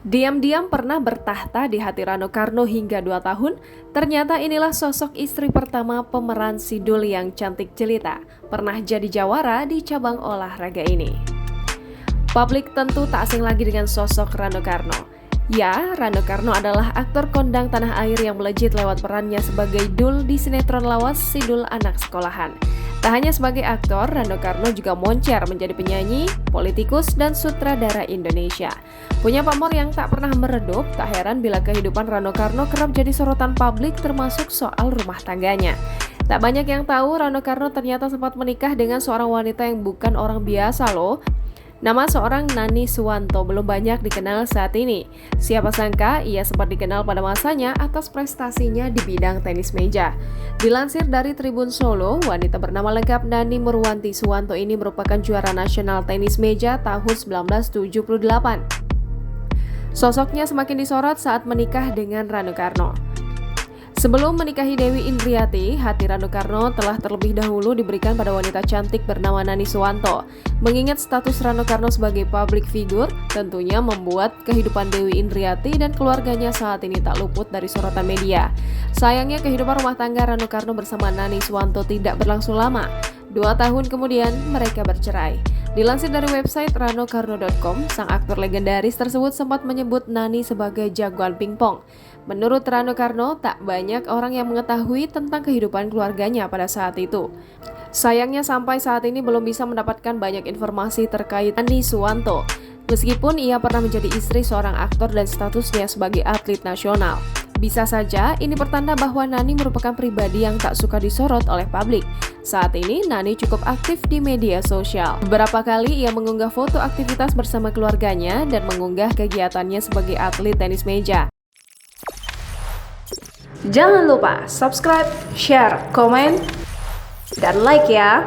Diam-diam pernah bertahta di hati Rano Karno hingga 2 tahun, ternyata inilah sosok istri pertama pemeran Sidul yang cantik jelita, pernah jadi jawara di cabang olahraga ini. Publik tentu tak asing lagi dengan sosok Rano Karno. Ya, Rano Karno adalah aktor kondang tanah air yang melejit lewat perannya sebagai Dul di sinetron lawas Sidul Anak Sekolahan. Tak hanya sebagai aktor, Rano Karno juga moncer menjadi penyanyi, politikus, dan sutradara Indonesia. Punya pamor yang tak pernah meredup, tak heran bila kehidupan Rano Karno kerap jadi sorotan publik termasuk soal rumah tangganya. Tak banyak yang tahu Rano Karno ternyata sempat menikah dengan seorang wanita yang bukan orang biasa loh. Nama seorang Nani Suwanto belum banyak dikenal saat ini. Siapa sangka ia sempat dikenal pada masanya atas prestasinya di bidang tenis meja. Dilansir dari Tribun Solo, wanita bernama lengkap Nani Murwanti Suwanto ini merupakan juara nasional tenis meja tahun 1978. Sosoknya semakin disorot saat menikah dengan Rano Karno. Sebelum menikahi Dewi Indriati, hati Rano Karno telah terlebih dahulu diberikan pada wanita cantik bernama Nani Suwanto. Mengingat status Rano Karno sebagai public figure, tentunya membuat kehidupan Dewi Indriati dan keluarganya saat ini tak luput dari sorotan media. Sayangnya kehidupan rumah tangga Rano Karno bersama Nani Suwanto tidak berlangsung lama. 2 tahun kemudian mereka bercerai. Dilansir dari website ranokarno.com, sang aktor legendaris tersebut sempat menyebut Nani sebagai jagoan pingpong. Menurut Rano Karno, tak banyak orang yang mengetahui tentang kehidupan keluarganya pada saat itu. Sayangnya sampai saat ini belum bisa mendapatkan banyak informasi terkait Nani Suwanto, meskipun ia pernah menjadi istri seorang aktor dan statusnya sebagai atlet nasional. Bisa saja ini pertanda bahwa Nani merupakan pribadi yang tak suka disorot oleh publik. Saat ini Nani cukup aktif di media sosial. Beberapa kali ia mengunggah foto aktivitas bersama keluarganya dan mengunggah kegiatannya sebagai atlet tenis meja. Jangan lupa subscribe, share, komen, dan like ya!